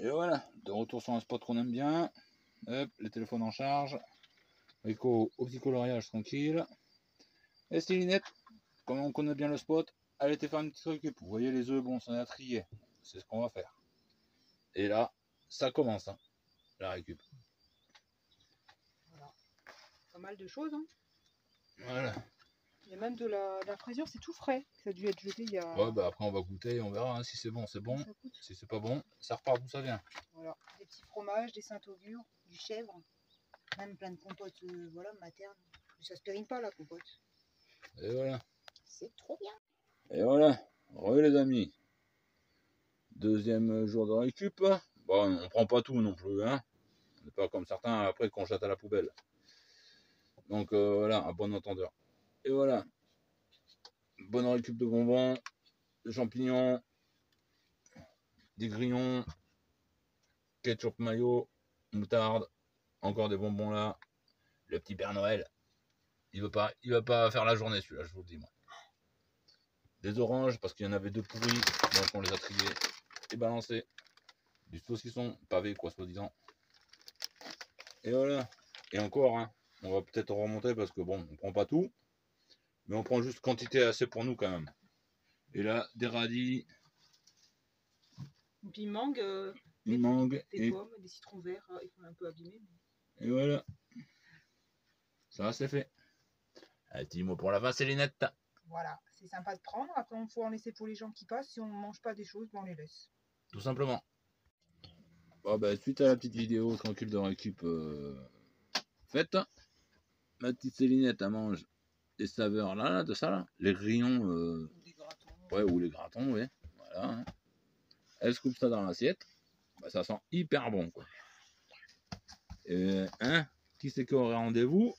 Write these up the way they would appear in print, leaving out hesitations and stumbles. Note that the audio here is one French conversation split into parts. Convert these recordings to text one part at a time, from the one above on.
Et voilà, de retour sur un spot qu'on aime bien. Hop, les téléphones en charge. Rico au petit coloriage tranquille. Et Célinette, comme on connaît bien le spot, elle était faire une petite récup. Vous voyez les œufs, bon, ça en a trié. C'est ce qu'on va faire. Et là, ça commence, hein, la récup. Voilà. Pas mal de choses, hein. Voilà. Il y a même de la fraisure, c'est tout frais. Ça a dû être jeté il y a... Ouais, bah après on va goûter et on verra, hein. Si c'est bon, c'est bon. Si c'est pas bon, ça repart d'où ça vient. Voilà, des petits fromages, des Saint-Augure, du chèvre, même plein de compotes, voilà, maternes. Ça se périme pas la compote. Et voilà. C'est trop bien. Et voilà. Re les amis. Deuxième jour de récup. Bon, on prend pas tout non plus, hein. On n'est pas comme certains après qu'on jette à la poubelle. Donc voilà, un bon entendeur. Et voilà. Bonne récup de bonbons, de champignons, des grillons, ketchup mayo, moutarde, encore des bonbons là. Le petit Père Noël, il va pas faire la journée celui-là, je vous le dis moi. Des oranges parce qu'il y en avait deux pourris, donc on les a triés et balancés. Du saucisson pavé quoi soi-disant. Et voilà. Et encore, hein, on va peut-être remonter parce que bon, on prend pas tout, mais on prend juste quantité assez pour nous quand même. Et là, des radis. Et puis mangue, Une mangue des pommes, des citrons verts, ils sont un peu abîmés. Mais... Et voilà. Ça c'est fait. Un petit mot pour la fin, Célinette. Voilà, c'est sympa de prendre. Après, il faut en laisser pour les gens qui passent. Si on ne mange pas des choses, ben on les laisse. Tout simplement. Bon, bah, suite à la petite vidéo tranquille de récup faite, ma petite Célinette, elle mange des saveurs là, de ça là. Les grillons. Des gratons. Ouais, ou les gratons, ouais. Voilà. Hein. Elle se coupe ça dans l'assiette. Bah, ça sent hyper bon, quoi. Et, hein, qui c'est qui aurait rendez-vous?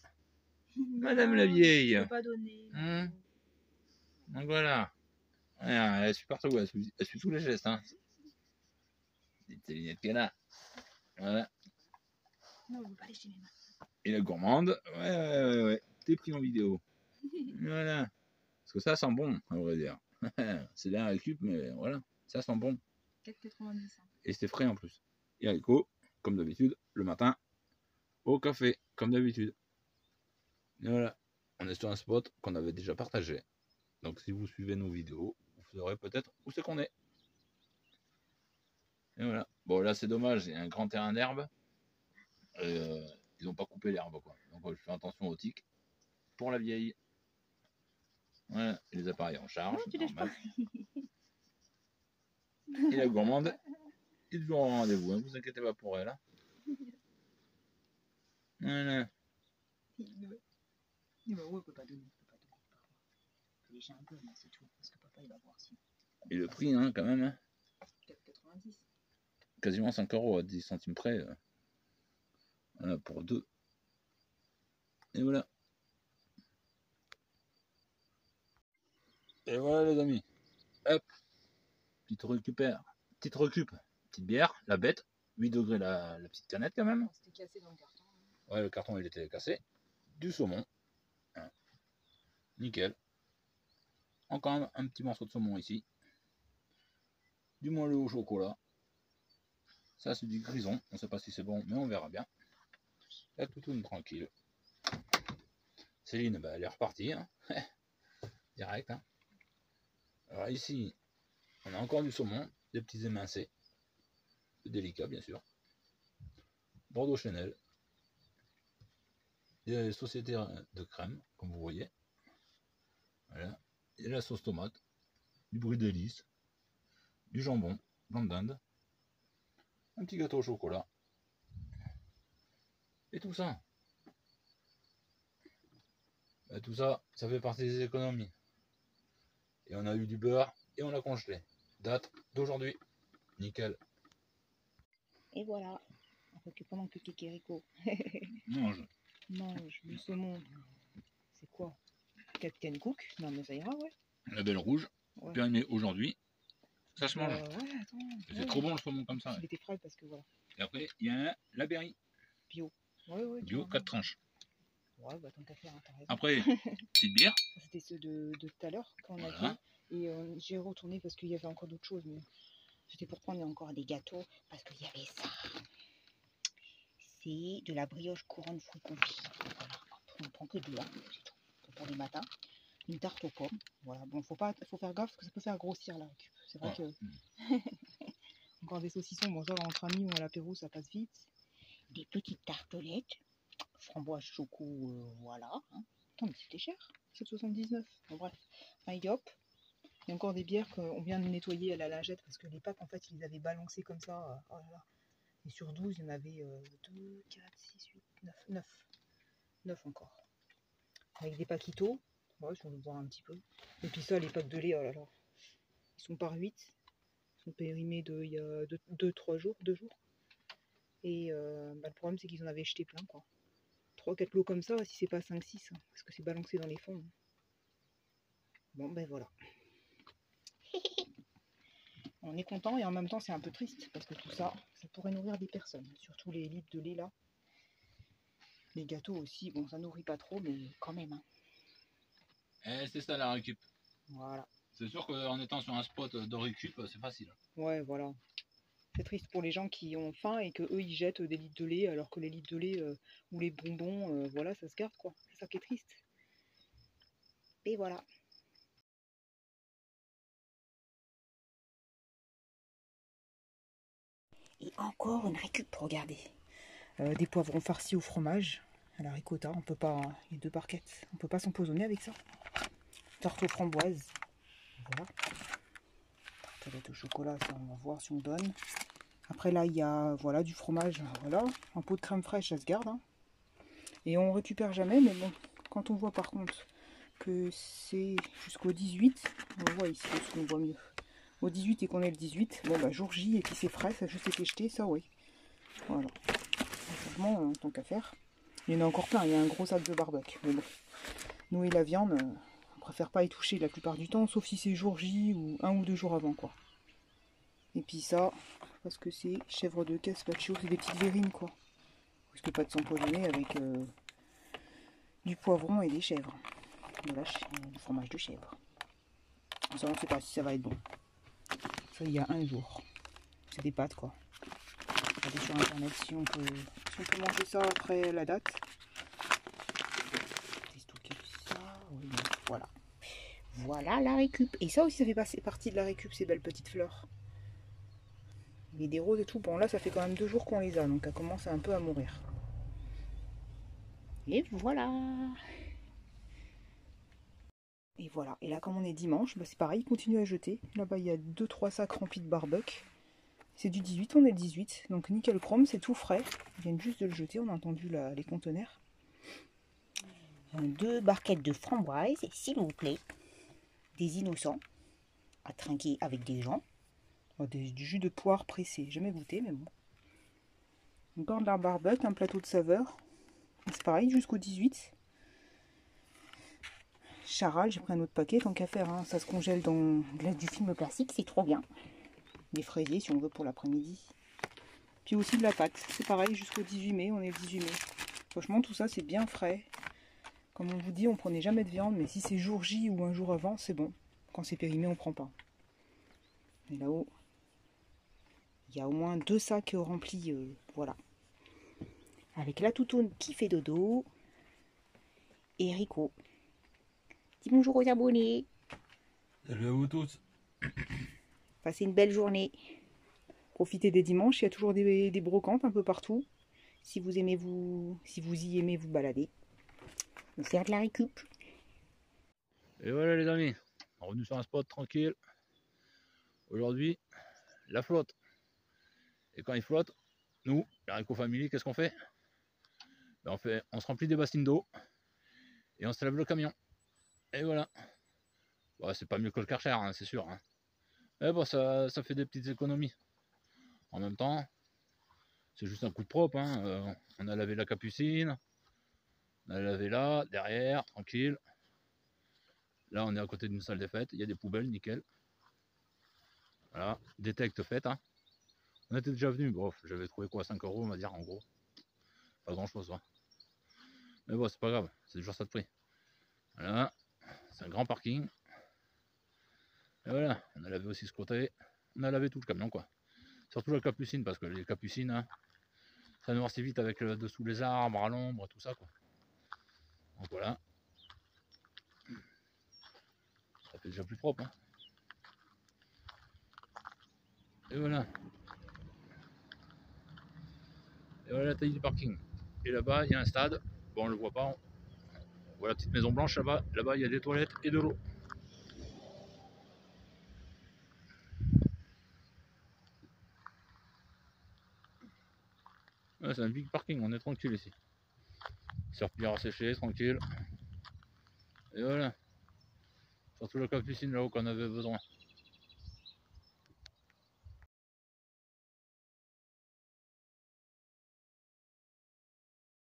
Madame la vieille. Je peux pas donner. Hein. Donc voilà. Ouais, elle suit partout, elle suit tous les gestes. Hein. Petite Célinette qui est là. Voilà. Non, on veut pas lécher mes mains. Et la gourmande, ouais. T'es pris en vidéo. Voilà. Parce que ça sent bon, à vrai dire. C'est bien la récup, mais voilà, ça sent bon. 4,90. Et c'est frais en plus. Et Rico, comme d'habitude, le matin, au café, comme d'habitude. Et voilà. On est sur un spot qu'on avait déjà partagé. Donc si vous suivez nos vidéos, vous saurez peut-être où c'est qu'on est. Et voilà. Bon là c'est dommage, il y a un grand terrain d'herbe. Ils n'ont pas coupé l'herbe quoi. Donc je fais attention aux tiques. Pour la vieille. Voilà, et les appareils en charge. Non, tu lèches pas. Et la gourmande, il est toujours en rendez-vous, hein, vous inquiétez pas pour elle. Hein. Voilà. Ouais, on peut pas donner. On peut pas donner parfois. Faut lécher un peu, mais c'est tout. Parce que papa il va voir si. Et le prix, hein, quand même. Hein. 4,90. Quasiment 5 € à 10 centimes près. Voilà, pour deux. Et voilà. Et voilà les amis. Hop. Petite recup. Petite bière, la bête. 8 degrés la petite canette quand même. C'était cassé dans le carton. Ouais, le carton il était cassé. Du saumon. Hein. Nickel. Encore un petit morceau de saumon ici. Du moelleux au chocolat. Ça c'est du grison. On ne sait pas si c'est bon, mais on verra bien. La toutoune tranquille. Céline, bah, elle est repartie. Hein. Direct. Hein. Alors ici, on a encore du saumon, des petits émincés. Délicat bien sûr. Bordeaux Chanel. Des sociétés de crème, comme vous voyez. Voilà. Et la sauce tomate, du brie d'hélice, du jambon, blanc d'Inde, un petit gâteau au chocolat. Et tout ça. Et tout ça, ça fait partie des économies. Et on a eu du beurre et on l'a congelé. Date d'aujourd'hui. Nickel. Et voilà. Pendant que Kékérico Mange. mange du saumon. C'est quoi? Capitaine Cook? Non mais ça ira, ouais. La belle rouge. Ouais. Périmée aujourd'hui. Ça se mange. Ouais, attends. C'est trop bon le saumon comme ça. Il était frais parce que voilà. Et après, il y a la berry. Bio. Ouais, Bio, 4 tranches. Ouais, bah tant qu'à faire, hein, t'as raison. Après, petite bière. C'était ceux de tout à l'heure qu'on a Voilà. fait. Et j'ai retourné parce qu'il y avait encore d'autres choses. Mais C'était pour prendre encore des gâteaux, parce qu'il y avait ça. C'est de la brioche couronne fruits confits. Voilà, on ne prend que deux, hein, c'est tout. Pour les matins. Une tarte aux pommes. Voilà, bon, faut faire gaffe parce que ça peut faire grossir la récup. C'est vrai que encore des saucissons, bon ça entre amis ou à l'apéro ça passe vite. Des petites tartelettes, framboise choco, voilà. Hein. Attends, mais c'était cher, 7,79. Bon bref, un yop. Il y a encore des bières qu'on vient de nettoyer à la lingette parce que les packs en fait ils les avaient balancés comme ça. Oh là là. Et sur 12, il y en avait 2, 4, 6, 8, 9, 9. 9 encore. Avec des paquitos. Ouais, si on veut voir un petit peu. Et puis ça, les packs de lait, oh là là. Ils sont par 8. Ils sont périmés il y a 2-3 jours, 2 jours. Et le problème, c'est qu'ils en avaient jeté plein, quoi. 3-4 lots comme ça, si c'est pas 5-6, hein, parce que c'est balancé dans les fonds. Hein. Bon, ben voilà. On est content et en même temps, c'est un peu triste, parce que tout ça, ça pourrait nourrir des personnes. Surtout les litres de lait, là. Les gâteaux aussi, bon, ça nourrit pas trop, mais quand même. Hein. C'est ça la récup. Voilà. C'est sûr qu'en étant sur un spot de récup, c'est facile. Ouais, voilà. C'est triste pour les gens qui ont faim et que eux ils jettent des litres de lait alors que les litres de lait ou les bonbons, voilà, ça se garde quoi. C'est ça qui est triste. Et voilà. Et encore une récup, regardez. Des poivrons farcis au fromage, à la ricotta, on peut pas, les 2 barquettes, on peut pas s'empoisonner avec ça. Tarte aux framboises, voilà. Tartelette au chocolat, ça on va voir si on donne. Après là il y a voilà du fromage, voilà, un pot de crème fraîche, ça se garde. Hein. Et on récupère jamais, mais bon, quand on voit par contre que c'est jusqu'au 18, on voit ici parce qu'on voit mieux. Au 18 et qu'on est le 18, bon bah jour J et puis c'est frais, ça a juste été jeté, ça oui. Voilà. Franchement, tant qu'à faire. Il y en a encore plein, il y a un gros sac de barbecue. Mais bon, nous et la viande, on préfère pas y toucher la plupart du temps, sauf si c'est jour J ou 1 ou 2 jours avant quoi. Et puis ça, parce que c'est chèvre de gazpacho, c'est des petites verrines quoi. Parce que pas de s'empoisonner avec du poivron et des chèvres. Voilà, du fromage de chèvre. Ça, on ne sait pas si ça va être bon. Ça, il y a 1 jour. C'est des pâtes, quoi. Regardez sur internet si on peut manger ça après la date. Déstocker ça. Oui, voilà. Voilà la récup. Et ça aussi, ça fait partie de la récup, ces belles petites fleurs. Il y a des roses et tout. Bon, là, ça fait quand même 2 jours qu'on les a, donc elle commence un peu à mourir. Et voilà. Et voilà, et là comme on est dimanche, bah c'est pareil, il continue à jeter. Là-bas il y a 2-3 sacs remplis de barbecue. C'est du 18, on est le 18, donc nickel chrome, c'est tout frais. Ils viennent juste de le jeter, on a entendu les conteneurs. 2 barquettes de framboises, s'il vous plaît. Des innocents, à trinquer avec des gens. Du jus de poire pressé, jamais goûté, mais bon. Encore de la barbecue, un plateau de saveur. C'est pareil, jusqu'au 18. Charal, j'ai pris un autre paquet, tant qu'à faire, hein, ça se congèle dans du film plastique, c'est trop bien. Des fraisiers si on veut pour l'après-midi. Puis aussi de la pâte, c'est pareil jusqu'au 18 mai, on est le 18 mai. Franchement tout ça c'est bien frais. Comme on vous dit, on prenait jamais de viande, mais si c'est jour J ou un jour avant, c'est bon. Quand c'est périmé, on prend pas. Et là-haut, il y a au moins 2 sacs remplis, voilà. Avec la toutoune qui fait dodo. Et Rico. Dis bonjour aux abonnés. Salut à vous tous. Passez une belle journée. Profitez des dimanches, il y a toujours des brocantes un peu partout. Si vous y aimez vous balader. Ou faire de la récup. Et voilà les amis, on est revenu sur un spot tranquille. Aujourd'hui, la flotte. Et quand il flotte, nous, la Réco Family, qu'est-ce qu'on fait? Ben on se remplit des bassines d'eau et on se lève le camion. Et voilà. Bon, c'est pas mieux que le Karcher, hein, c'est sûr. Hein. Mais bon, ça fait des petites économies. En même temps, c'est juste un coup de propre. Hein. On a lavé la capucine. On a lavé là, derrière, tranquille. Là, on est à côté d'une salle des fêtes. Il y a des poubelles, nickel. Voilà, détecte fait. Hein. On était déjà venu. Bon, j'avais trouvé quoi, 5 €, on va dire, en gros. Pas grand chose. Hein. Mais bon, c'est pas grave. C'est toujours ça de prix. Voilà. C'est un grand parking. Et voilà, on a lavé aussi ce côté. On a lavé tout le camion, quoi. Surtout la capucine, parce que les capucines, hein, ça noircit vite avec dessous les arbres, à l'ombre, tout ça, quoi. Donc voilà. Ça fait déjà plus propre, hein. Et voilà. Et voilà la taille du parking. Et là-bas, il y a un stade. Bon, on le voit pas. On voit la petite maison blanche là-bas. Là-bas, il y a des toilettes et de l'eau. Ouais, c'est un big parking, on est tranquille ici. Serpillère à sécher, tranquille. Et voilà. Surtout la capucine là-haut qu'on avait besoin.